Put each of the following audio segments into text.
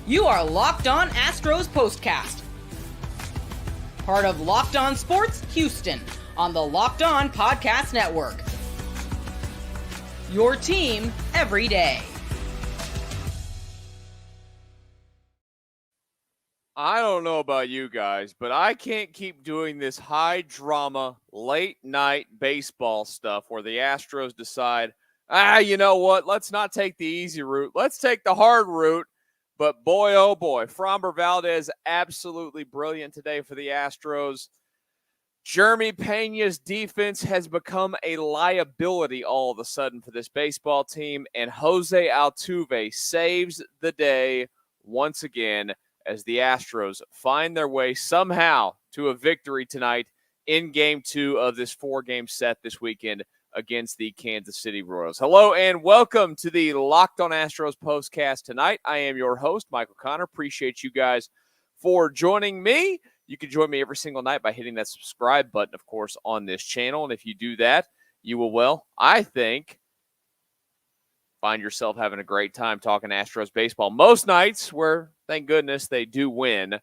You are Locked On Astros Postcast, part of Locked On Sports Houston on the Locked On Podcast Network. Your team every day. I don't know about you guys, but I can't keep doing this high drama, late night baseball stuff where the Astros decide, you know what? Let's not take the easy route. Let's take the hard route. But boy, oh boy, Framber Valdez absolutely brilliant today for the Astros. Jeremy Pena's defense has become a liability all of a sudden for this baseball team, and Jose Altuve saves the day once again as the Astros find their way somehow to a victory tonight in Game 2 of this 4-game set this weekend against the Kansas City Royals. Hello and welcome to the Locked On Astros Postcast tonight. I am your host, Michael Connor. Appreciate you guys for joining me. You can join me every single night by hitting that subscribe button, of course, on this channel. And if you do that, you will, well, I think, find yourself having a great time talking Astros baseball most nights where, thank goodness, they do win.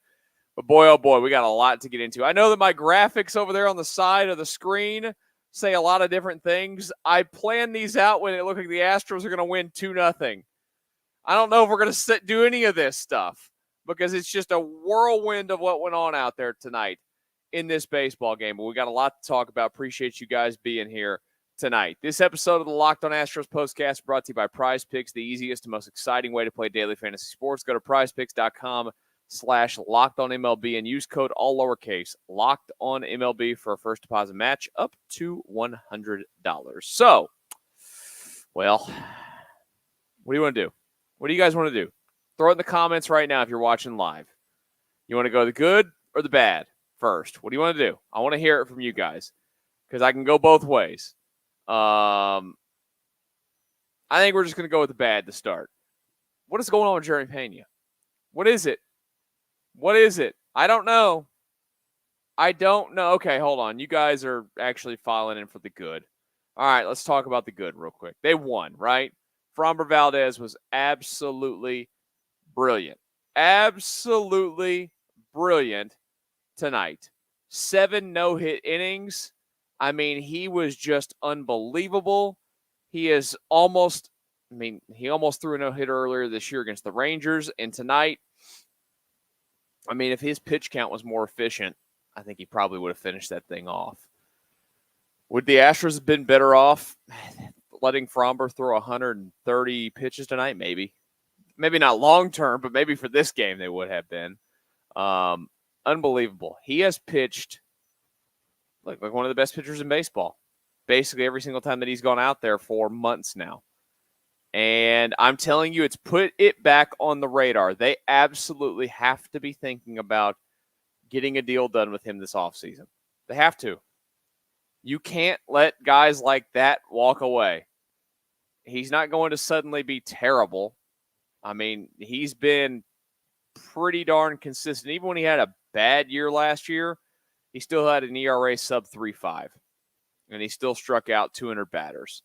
But boy, oh boy, we got a lot to get into. I know that my graphics over there on the side of the screen say a lot of different things. I planned these out when it looked like the Astros are going to win 2-0. I don't know if we're going to do any of this stuff because it's just a whirlwind of what went on out there tonight in this baseball game. But we got a lot to talk about. Appreciate you guys being here tonight. This episode of the Locked On Astros Postcast brought to you by PrizePicks, the easiest and most exciting way to play daily fantasy sports. Go to prizepicks.com/LockedOnMLB and use code all lowercase LockedOnMLB for a first deposit match up to $100. So, well, what do you want to do? What do you guys want to do? Throw it in the comments right now if you're watching live. You want to go the good or the bad first? What do you want to do? I want to hear it from you guys because I can go both ways. I think we're just going to go with the bad to start. What is going on with Jeremy Pena? What is it? What is it? I don't know. Okay, hold on. You guys are actually filing in for the good. All right, let's talk about the good real quick. They won, right? Framber Valdez was absolutely brilliant. Absolutely brilliant tonight. 7 no-hit innings. I mean, he was just unbelievable. He almost threw a no-hitter earlier this year against the Rangers. And tonight, I mean, if his pitch count was more efficient, I think he probably would have finished that thing off. Would the Astros have been better off letting Framber throw 130 pitches tonight? Maybe. Maybe not long-term, but maybe for this game they would have been. Unbelievable. He has pitched like one of the best pitchers in baseball. Basically every single time that he's gone out there for months now. And I'm telling you, it's put it back on the radar. They absolutely have to be thinking about getting a deal done with him this offseason. They have to. You can't let guys like that walk away. He's not going to suddenly be terrible. I mean, he's been pretty darn consistent. Even when he had a bad year last year, he still had an ERA sub 3.5. And he still struck out 200 batters.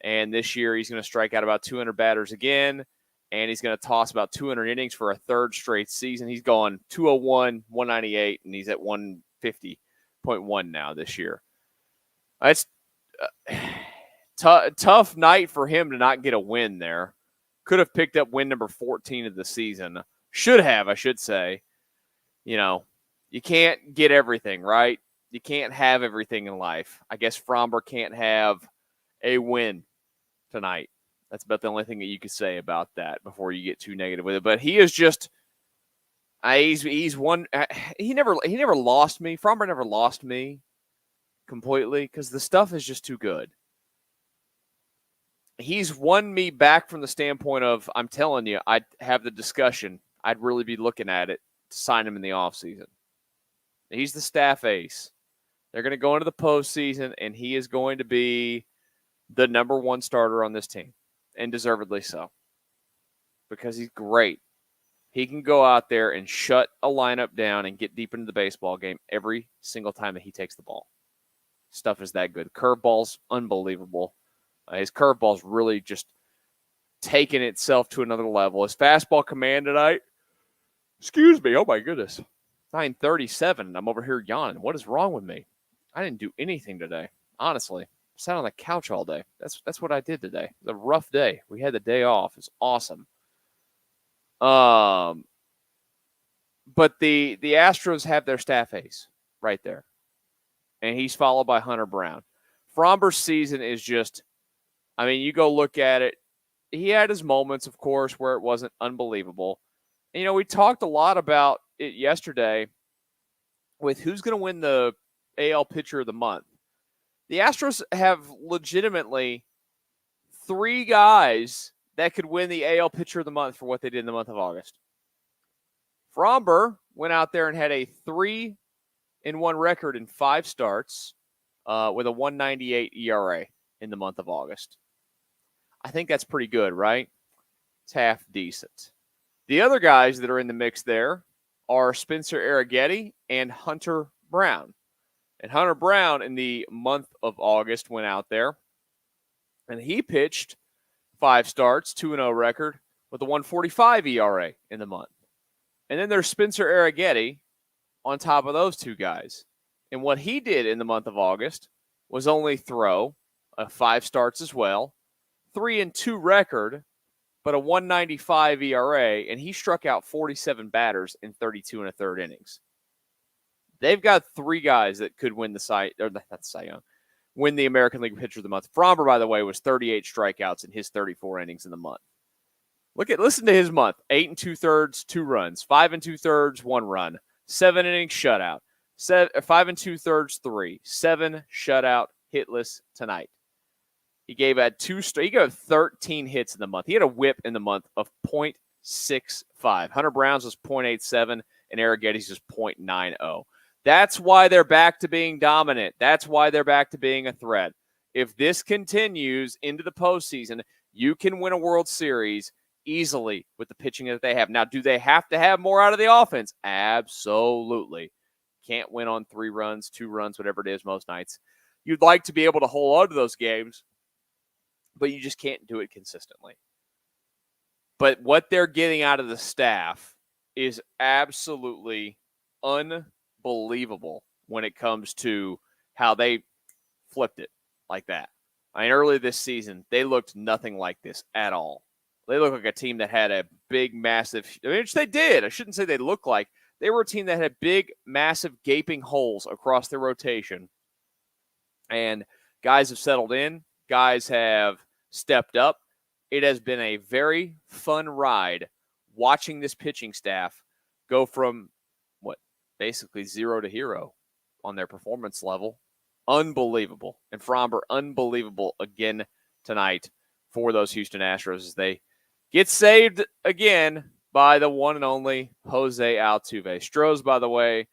And this year he's going to strike out about 200 batters again. And he's going to toss about 200 innings for a third straight season. He's going 201, 198, and he's at 150.1 now this year. It's tough night for him to not get a win there. Could have picked up win number 14 of the season. Should have, I should say. You know, you can't get everything, right? You can't have everything in life. I guess Framber can't have a win tonight. That's about the only thing that you could say about that before you get too negative with it. But he is just, he's one. He never lost me. Framber never lost me completely because the stuff is just too good. He's won me back from the standpoint of, I'm telling you, I'd have the discussion. I'd really be looking at it to sign him in the offseason. He's the staff ace. They're going to go into the postseason, and he is going to be the number one starter on this team, and deservedly so, because he's great. He can go out there and shut a lineup down and get deep into the baseball game every single time that he takes the ball. Stuff is that good. Curveball's unbelievable. His curveball's really just taken itself to another level. His fastball command tonight, Excuse me. Oh, my goodness. 9:37, and I'm over here yawning. What is wrong with me? I didn't do anything today, honestly. Sat on the couch all day. That's what I did today. It was a rough day. We had the day off. It's awesome. But the Astros have their staff ace right there, and he's followed by Hunter Brown. Framber's season is just, I mean, you go look at it. He had his moments, of course, where it wasn't unbelievable. And, we talked a lot about it yesterday with who's going to win the AL Pitcher of the Month. The Astros have legitimately 3 guys that could win the AL Pitcher of the Month for what they did in the month of August. Framber went out there and had a 3-1 record in 5 starts with a 1.98 ERA in the month of August. I think that's pretty good, right? It's half decent. The other guys that are in the mix there are Spencer Arrighetti and Hunter Brown. And Hunter Brown in the month of August went out there and he pitched 5 starts, 2-0 record with a 1.45 ERA in the month. And then there's Spencer Arrighetti on top of those 2 guys. And what he did in the month of August was only throw 5 starts as well, 3-2 record, but a 1.95 ERA, and he struck out 47 batters in 32 1/3 innings. They've got 3 guys that could win win the American League Pitcher of the Month. Framber, by the way, was 38 strikeouts in his 34 innings in the month. Listen to his month: 8 2/3, 2 runs, 5 2/3, 1 run, 7 innings shutout, 5 2/3, 3, 7 shutout, hitless tonight. He gave 13 hits in the month. He had a whip in the month of .65. Hunter Brown's was .87, and Arrighetti's was .90. That's why they're back to being dominant. That's why they're back to being a threat. If this continues into the postseason, you can win a World Series easily with the pitching that they have. Now, do they have to have more out of the offense? Absolutely. Can't win on 3 runs, 2 runs, whatever it is most nights. You'd like to be able to hold on to those games, but you just can't do it consistently. But what they're getting out of the staff is absolutely unbelievable when it comes to how they flipped it like that. I mean, early this season, they looked nothing like this at all. They looked like a team that had a big, massive, which they did. I shouldn't say they looked like. They were a team that had big, massive, gaping holes across their rotation. And guys have settled in. Guys have stepped up. It has been a very fun ride watching this pitching staff go from, basically 0 to hero on their performance level. Unbelievable. And Framber, unbelievable again tonight for those Houston Astros as they get saved again by the one and only Jose Altuve. Astros, by the way,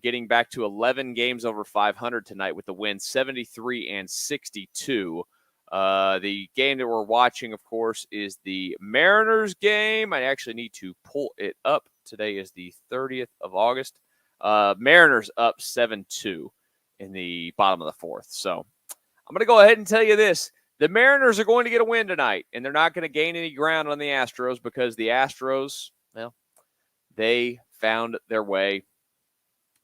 getting back to 11 games over 500 tonight with the win, 73-62. The game that we're watching, of course, is the Mariners game. I actually need to pull it up. Today is the 30th of August. Mariners up 7-2 in the bottom of the 4th. So I'm going to go ahead and tell you this. The Mariners are going to get a win tonight, and they're not going to gain any ground on the Astros because the Astros, they found their way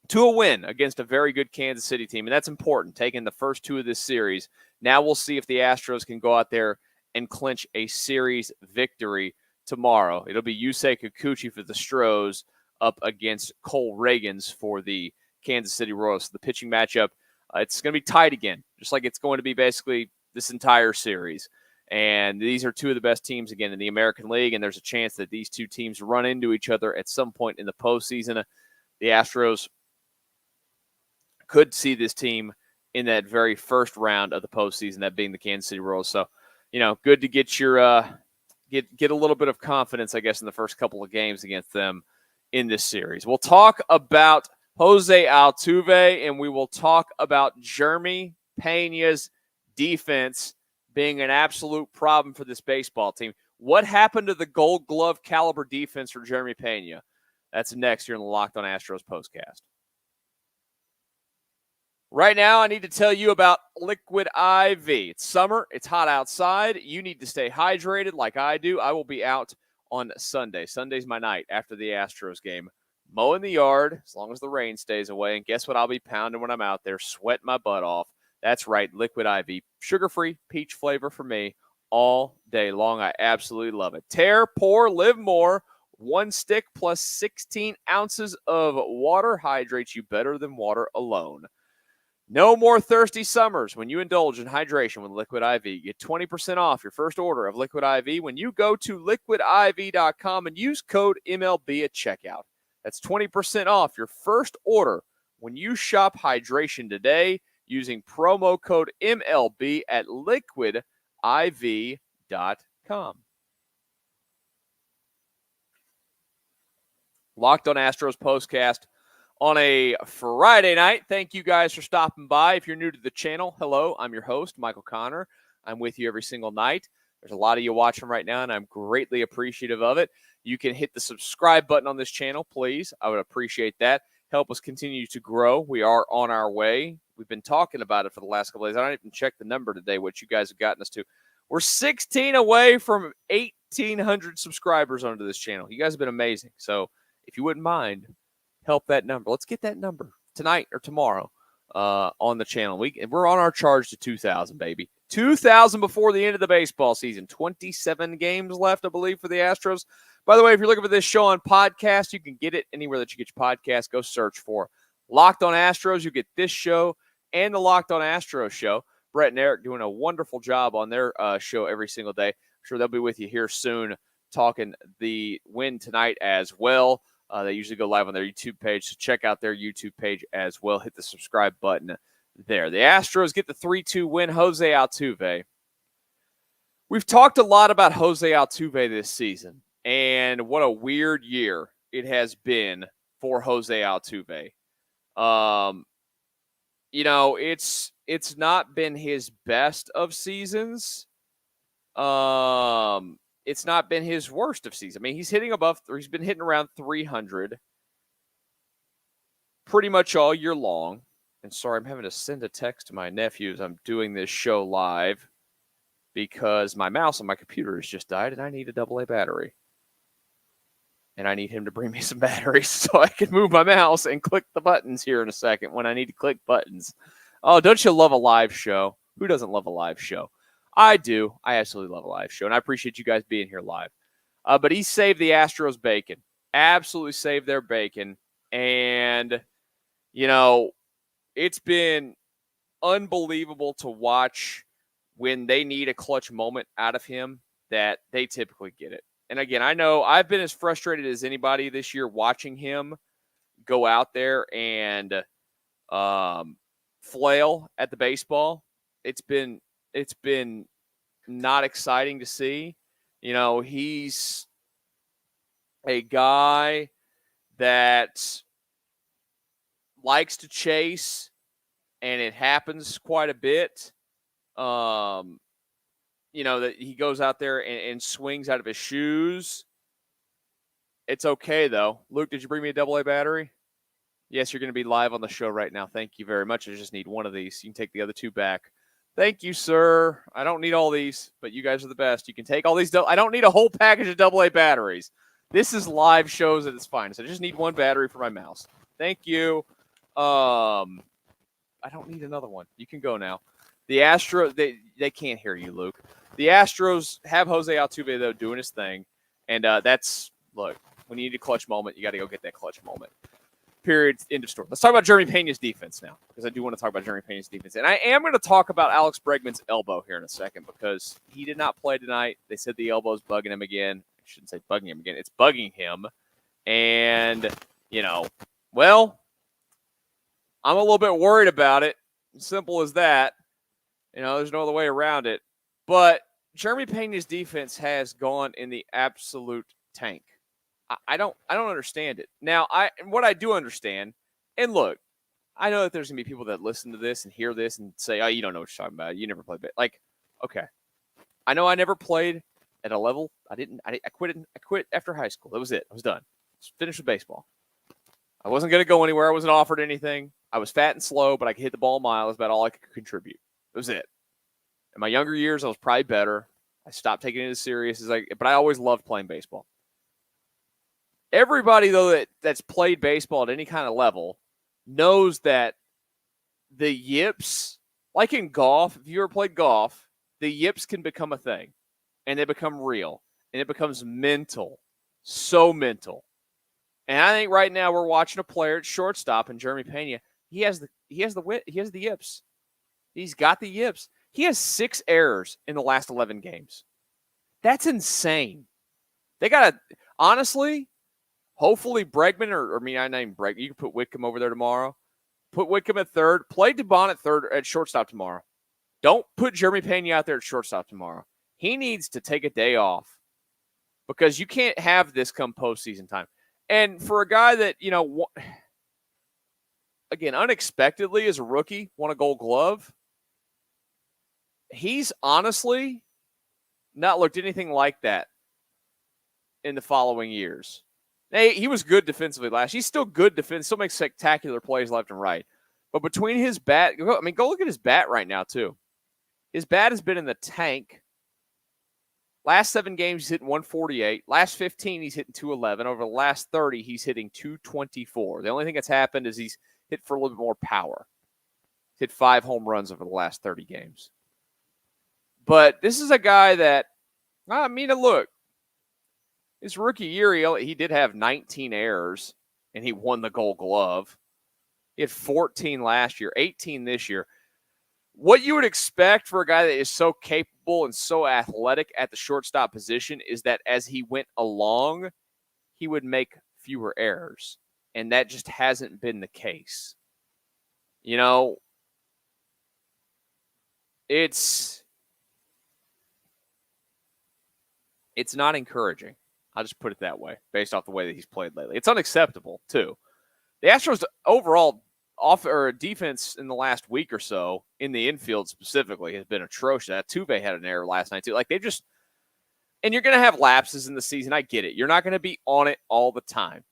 to a win against a very good Kansas City team, and that's important, taking the first 2 of this series. Now we'll see if the Astros can go out there and clinch a series victory tomorrow. It'll be Yusei Kikuchi for the Astros up against Cole Reagans for the Kansas City Royals. So the pitching matchup, it's going to be tight again, just like it's going to be basically this entire series. And these are 2 of the best teams, again, in the American League, and there's a chance that these 2 teams run into each other at some point in the postseason. The Astros could see this team in that very first round of the postseason, that being the Kansas City Royals. So, good to get your get a little bit of confidence, I guess, in the first couple of games against them in this series. We'll talk about Jose Altuve, and we will talk about Jeremy Pena's defense being an absolute problem for this baseball team. What happened to the Gold Glove caliber defense for Jeremy Pena? That's next here in the Locked On Astros Postcast. Right now, I need to tell you about Liquid IV. It's summer. It's hot outside. You need to stay hydrated like I do. I will be out on Sunday. Sunday's my night after the Astros game. Mowing the yard as long as the rain stays away. And guess what I'll be pounding when I'm out there? Sweating my butt off. That's right, Liquid IV. Sugar-free, peach flavor for me all day long. I absolutely love it. Tear, pour, live more. 1 stick plus 16 ounces of water hydrates you better than water alone. No more thirsty summers when you indulge in hydration with Liquid IV. Get 20% off your first order of Liquid IV when you go to liquidiv.com and use code MLB at checkout. That's 20% off your first order when you shop hydration today using promo code MLB at liquidiv.com. Locked On Astros Postcast on a Friday night. Thank you guys for stopping by. If you're new to the channel, hello, I'm your host, Michael Connor. I'm with you every single night. There's a lot of you watching right now, and I'm greatly appreciative of it. You can hit the subscribe button on this channel, please. I would appreciate that. Help us continue to grow. We are on our way. We've been talking about it for the last couple of days. I don't even check the number today, what you guys have gotten us to. We're 16 away from 1,800 subscribers onto this channel. You guys have been amazing. So if you wouldn't mind, help that number. Let's get that number tonight or tomorrow on the channel. We're on our charge to 2,000, baby. 2,000 before the end of the baseball season. 27 games left, I believe, for the Astros. By the way, if you're looking for this show on podcast, you can get it anywhere that you get your podcast. Go search for Locked On Astros. You get this show and the Locked On Astros show. Brett and Eric doing a wonderful job on their show every single day. I'm sure they'll be with you here soon talking the win tonight as well. They usually go live on their YouTube page, so check out their YouTube page as well. Hit the subscribe button there. The Astros get the 3-2 win. Jose Altuve. We've talked a lot about Jose Altuve this season, and what a weird year it has been for Jose Altuve. It's not been his best of seasons. It's not been his worst of season. I mean, he's been hitting around 300 pretty much all year long. And sorry, I'm having to send a text to my nephew as I'm doing this show live because my mouse on my computer has just died and I need a AA battery. And I need him to bring me some batteries so I can move my mouse and click the buttons here in a second when I need to click buttons. Oh, don't you love a live show? Who doesn't love a live show? I do. I absolutely love a live show, and I appreciate you guys being here live. But he saved the Astros bacon. Absolutely saved their bacon. And, it's been unbelievable to watch when they need a clutch moment out of him that they typically get it. And, again, I know I've been as frustrated as anybody this year watching him go out there and flail at the baseball. It's been not exciting to see. He's a guy that likes to chase, and it happens quite a bit. That he goes out there and swings out of his shoes. It's okay, though. Luke, did you bring me a AA battery? Yes, you're going to be live on the show right now. Thank you very much. I just need one of these. You can take the other two back. Thank you, sir. I don't need all these, but you guys are the best. You can take all these. I don't need a whole package of AA batteries. This is live shows at its finest. I just need one battery for my mouse. Thank you. I don't need another one. You can go now. The Astros, they can't hear you, Luke. The Astros have Jose Altuve, though, doing his thing. And look, when you need a clutch moment, you got to go get that clutch moment. Period. End of story. Let's talk about Jeremy Pena's defense now, because I do want to talk about Jeremy Pena's defense. And I am going to talk about Alex Bregman's elbow here in a second, because he did not play tonight. They said the elbow's bugging him again. I shouldn't say bugging him again. It's bugging him. And, I'm a little bit worried about it. Simple as that. There's no other way around it. But Jeremy Pena's defense has gone in the absolute tank. I don't understand it. Now, what I do understand, and look, I know that there's gonna be people that listen to this and hear this and say, "Oh, you don't know what you're talking about. You never played." Like, okay, I know I never played at a level. I quit after high school. That was it. I was done. I was finished with baseball. I wasn't gonna go anywhere. I wasn't offered anything. I was fat and slow, but I could hit the ball a mile. That's about all I could contribute. That was it. In my younger years, I was probably better. I stopped taking it as serious but I always loved playing baseball. Everybody, though, that's played baseball at any kind of level knows that the yips, like in golf, if you ever played golf, the yips can become a thing, and they become real, and it becomes mental, so mental. And I think right now we're watching a player at shortstop, and Jeremy Pena, he has the yips. He's got the yips. He has 6 errors in the last 11 games. That's insane. They got to, honestly, hopefully Bregman, I named Bregman. You can put Whitcomb over there tomorrow. Put Whitcomb at third. Play Devon at shortstop tomorrow. Don't put Jeremy Pena out there at shortstop tomorrow. He needs to take a day off because you can't have this come postseason time. And for a guy that, again, unexpectedly as a rookie, won a Gold Glove, he's honestly not looked anything like that in the following years. Hey, he was good defensively last year. He's still good defense, still makes spectacular plays left and right. But between his bat, go look at his bat right now, too. His bat has been in the tank. Last 7 games, he's hitting 148. Last 15, he's hitting 211. Over the last 30, he's hitting 224. The only thing that's happened is he's hit for a little bit more power. He's hit 5 home runs over the last 30 games. But this is a guy that, look, his rookie year, he did have 19 errors, and he won the Gold Glove. He had 14 last year, 18 this year. What you would expect for a guy that is so capable and so athletic at the shortstop position is that as he went along, he would make fewer errors. And that just hasn't been the case. It's not encouraging. I'll just put it that way, based off the way that he's played lately. It's unacceptable, too. The Astros' overall defense in the last week or so, in the infield specifically, has been atrocious. Altuve had an error last night, too. And you're going to have lapses in the season. I get it. You're not going to be on it all the time.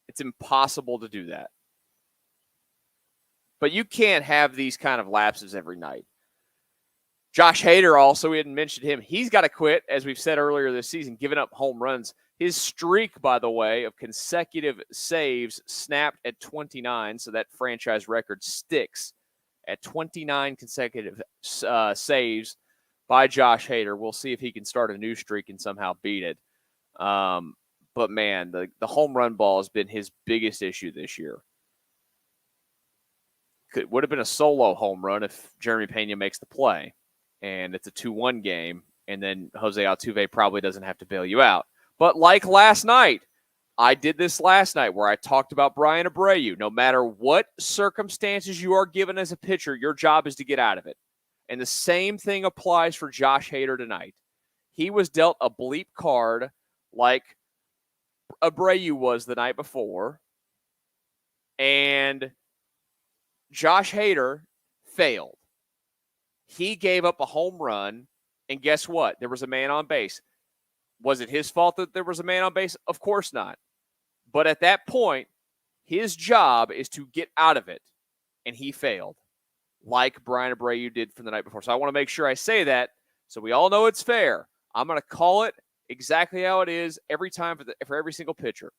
It's impossible to do that. But you can't have these kind of lapses every night. Josh Hader also, we hadn't mentioned him. He's got to quit, as we've said earlier this season, giving up home runs. His streak, by the way, of consecutive saves snapped at 29, so that franchise record sticks at 29 consecutive saves by Josh Hader. We'll see if he can start a new streak and somehow beat it. But, man, the home run ball has been his biggest issue this year. Would have been a solo home run if Jeremy Pena makes the play. And it's a 2-1 game, and then Jose Altuve probably doesn't have to bail you out. But like last night, I did this last night where I talked about Brian Abreu. No matter what circumstances you are given as a pitcher, your job is to get out of it. And the same thing applies for Josh Hader tonight. He was dealt a bleep card like Abreu was the night before, and Josh Hader failed. He gave up a home run, and guess what? There was a man on base. Was it his fault that there was a man on base? Of course not. But at that point, his job is to get out of it, and he failed, like Brian Abreu did from the night before. So I want to make sure I say that so we all know it's fair. I'm going to call it exactly how it is every time for every single pitcher.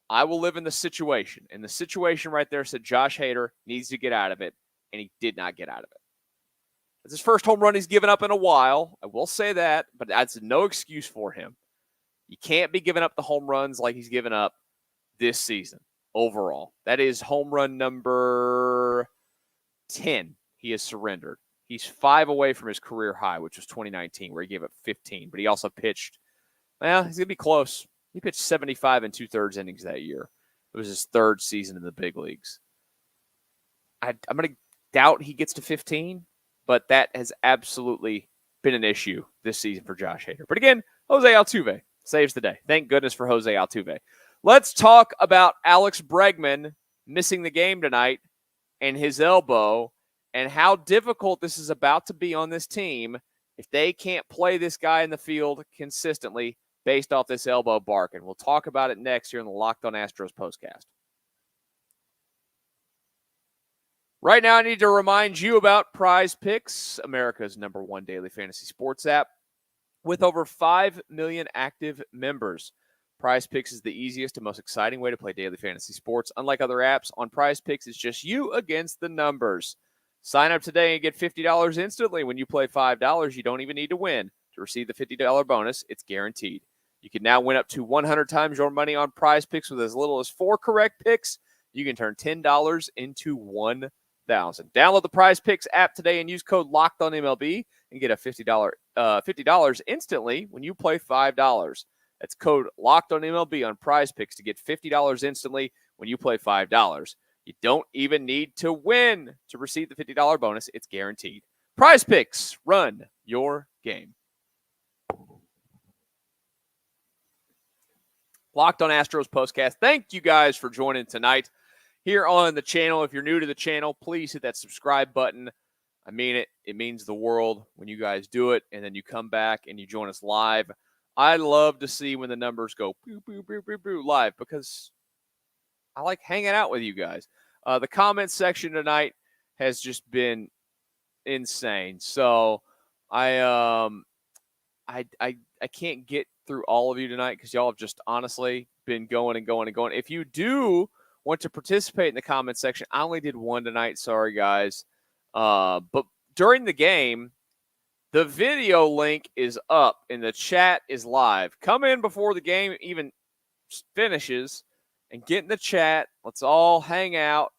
I will live in the situation, and the situation right there said Josh Hader needs to get out of it, and he did not get out of it. It's his first home run he's given up in a while. I will say that, but that's no excuse for him. You can't be giving up the home runs like he's given up this season overall. That is home run number 10 he has surrendered. He's 5 away from his career high, which was 2019, where he gave up 15. But he also pitched, he's going to be close. He pitched 75 and 2/3 innings that year. It was his 3rd season in the big leagues. I'm going to doubt he gets to 15. But that has absolutely been an issue this season for Josh Hader. But again, Jose Altuve saves the day. Thank goodness for Jose Altuve. Let's talk about Alex Bregman missing the game tonight and his elbow and how difficult this is about to be on this team if they can't play this guy in the field consistently based off this elbow bark. And we'll talk about it next here in the Locked On Astros Postcast. Right now, I need to remind you about PrizePicks, America's #1 daily fantasy sports app with over 5 million active members. PrizePicks is the easiest and most exciting way to play daily fantasy sports. Unlike other apps, on PrizePicks, it's just you against the numbers. Sign up today and get $50 instantly when you play $5. You don't even need to win to receive the $50 bonus. It's guaranteed. You can now win up to 100 times your money on PrizePicks with as little as 4 correct picks. You can turn $10 into $1,000. Download the PrizePicks app today and use code LOCKEDONMLB and get a $50 instantly when you play $5. That's code LOCKEDONMLB on PrizePicks to get $50 instantly when you play $5. You don't even need to win to receive the $50 bonus. It's guaranteed. PrizePicks, run your game. Locked On Astros Postcast. Thank you guys for joining tonight here on the channel. If you're new to the channel, please hit that subscribe button. I mean it. It means the world when you guys do it, and then you come back and you join us live. I love to see when the numbers go boo, boo, boo, boo, boo, live because I like hanging out with you guys. The comment section tonight has just been insane. So I can't get through all of you tonight because y'all have just honestly been going and going and going. If you do want to participate in the comment section, I only did one tonight. Sorry, guys. But during the game, the video link is up and the chat is live. Come in before the game even finishes and get in the chat. Let's all hang out.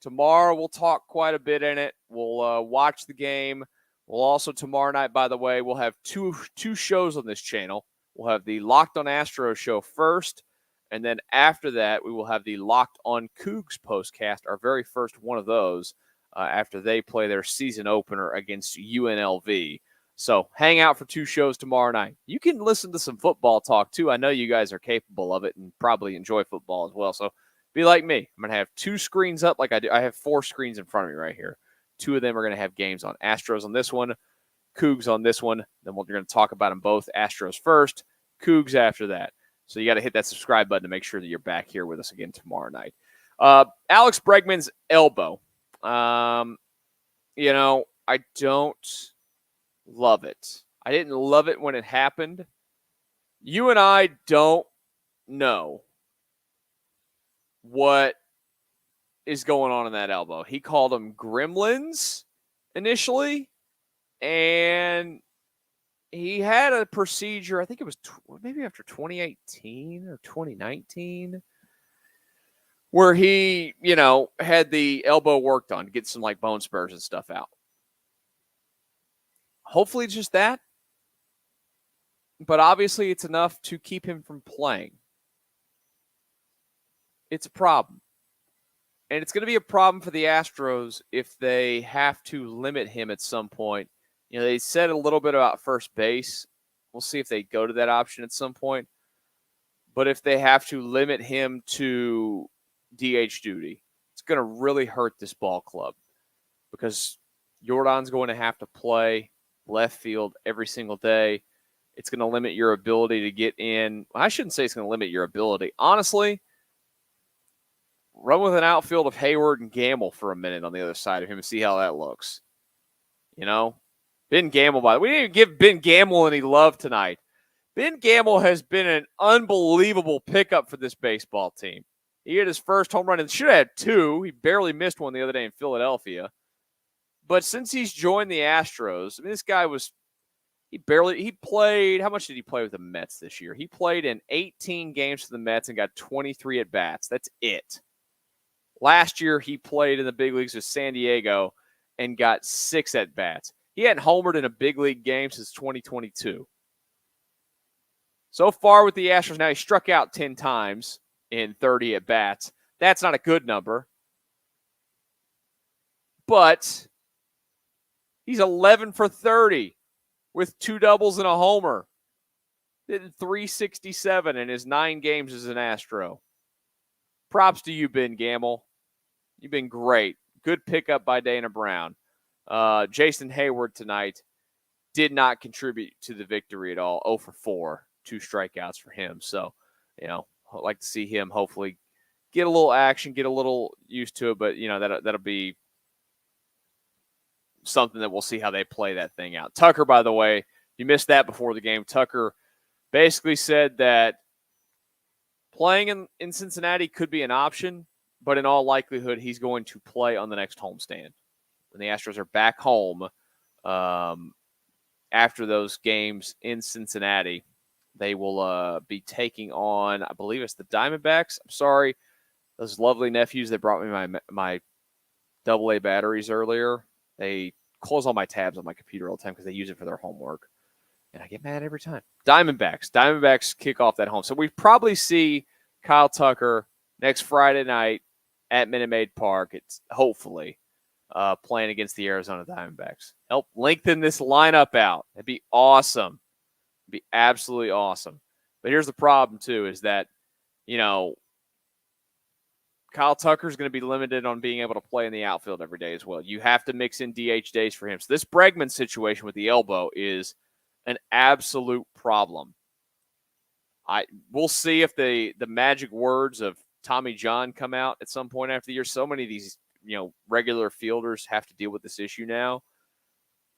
Tomorrow we'll talk quite a bit in it. We'll watch the game. We'll also tomorrow night, by the way, we'll have two shows on this channel. We'll have the Locked On Astros show first, and then after that, we will have the Locked On Cougs postcast, our very first one of those, after they play their season opener against UNLV. So hang out for 2 shows tomorrow night. You can listen to some football talk, too. I know you guys are capable of it and probably enjoy football as well. So be like me. I'm going to have 2 screens up like I do. I have 4 screens in front of me right here. 2 of them are going to have games on. Astros on this one, Cougs on this one. Then we're going to talk about them both. Astros first, Cougs after that. So you got to hit that subscribe button to make sure that you're back here with us again tomorrow night. Alex Bregman's elbow. I don't love it. I didn't love it when it happened. You and I don't know what is going on in that elbow. He called them gremlins initially, and he had a procedure, I think it was maybe after 2018 or 2019, where he, had the elbow worked on to get some like bone spurs and stuff out. Hopefully it's just that. But obviously it's enough to keep him from playing. It's a problem. And it's going to be a problem for the Astros if they have to limit him at some point. They said a little bit about first base. We'll see if they go to that option at some point. But if they have to limit him to DH duty, it's going to really hurt this ball club because Jordan's going to have to play left field every single day. It's going to limit your ability to get in. I shouldn't say it's going to limit your ability. Honestly, run with an outfield of Hayward and Gamble for a minute on the other side of him and see how that looks. Ben Gamble, we didn't even give Ben Gamble any love tonight. Ben Gamble has been an unbelievable pickup for this baseball team. He hit his first home run and should have had 2. He barely missed one the other day in Philadelphia. But since he's joined the Astros, this guy he played, how much did he play with the Mets this year? He played in 18 games for the Mets and got 23 at-bats. That's it. Last year, he played in the big leagues with San Diego and got 6 at-bats. He hadn't homered in a big league game since 2022. So far with the Astros, now he struck out 10 times in 30 at-bats. That's not a good number. But he's 11 for 30 with 2 doubles and a homer. Hitting .367 in his 9 games as an Astro. Props to you, Ben Gamble. You've been great. Good pickup by Dana Brown. Jason Hayward tonight did not contribute to the victory at all. 0 for 4. 2 strikeouts for him. So, I'd like to see him hopefully get a little action, get a little used to it. But, that'll be something that we'll see how they play that thing out. Tucker, by the way, you missed that before the game. Tucker basically said that Playing in Cincinnati could be an option, but in all likelihood, he's going to play on the next homestand. When the Astros are back home after those games in Cincinnati, they will be taking on, I believe it's the Diamondbacks. I'm sorry, those lovely nephews that brought me my AA batteries earlier. They close all my tabs on my computer all the time because they use it for their homework. And I get mad every time. Diamondbacks kick off that home. So we probably see Kyle Tucker next Friday night at Minute Maid Park. It's hopefully playing against the Arizona Diamondbacks. Help lengthen this lineup out. It'd be awesome. It'd be absolutely awesome. But here's the problem, too, is that, Kyle Tucker's going to be limited on being able to play in the outfield every day as well. You have to mix in DH days for him. So this Bregman situation with the elbow is an absolute problem. We'll see if the magic words of Tommy John come out at some point after the year. So many of these, regular fielders have to deal with this issue now.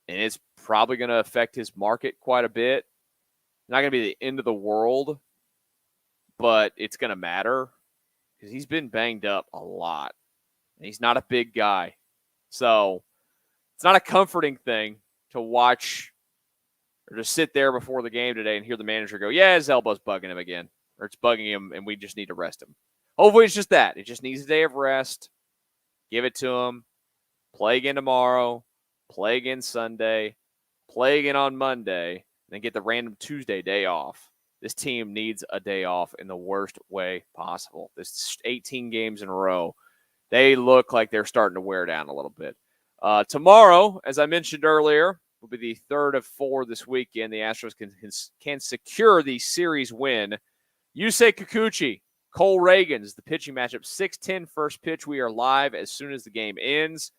And it's probably going to affect his market quite a bit. Not going to be the end of the world, but it's going to matter because he's been banged up a lot. And he's not a big guy. So it's not a comforting thing to watch or to sit there before the game today and hear the manager go, yeah, his elbow's bugging him again. Or it's bugging him and we just need to rest him. Hopefully it's just that. It just needs a day of rest. Give it to him. Play again tomorrow. Play again Sunday. Play again on Monday. Then get the random Tuesday day off. This team needs a day off in the worst way possible. This 18 games in a row, they look like they're starting to wear down a little bit. Tomorrow, as I mentioned earlier, will be the third of 4 this weekend. The Astros can secure the series win. Yusei Kikuchi, Cole Reagan is the pitching matchup. 6:10 first pitch. We are live as soon as the game ends.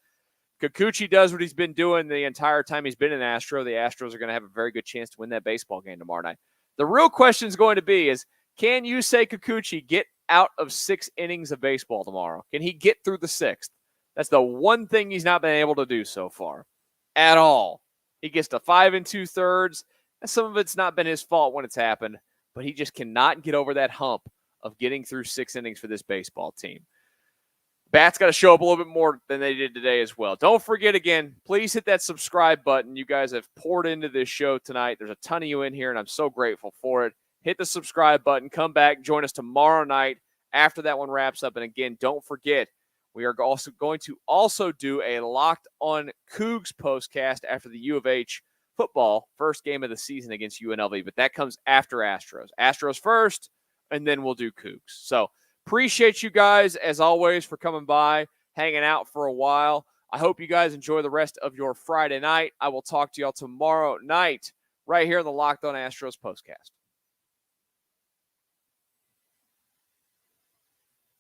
Kikuchi does what he's been doing the entire time he's been in Astro. The Astros are going to have a very good chance to win that baseball game tomorrow night. The real question is going to be is, can Yusei Kikuchi get out of 6 innings of baseball tomorrow? Can he get through the 6th? That's the one thing he's not been able to do so far at all. He gets to 5 2/3. And some of it's not been his fault when it's happened, but he just cannot get over that hump of getting through 6 innings for this baseball team. Bats got to show up a little bit more than they did today as well. Don't forget, again, please hit that subscribe button. You guys have poured into this show tonight. There's a ton of you in here, and I'm so grateful for it. Hit the subscribe button. Come back. Join us tomorrow night after that one wraps up. And, again, don't forget, we are also going to do a Locked On Cougs postcast after the U of H football first game of the season against UNLV. But that comes after Astros. Astros first, and then we'll do Cougs. So, appreciate you guys, as always, for coming by, hanging out for a while. I hope you guys enjoy the rest of your Friday night. I will talk to y'all tomorrow night right here on the Locked On Astros Postcast.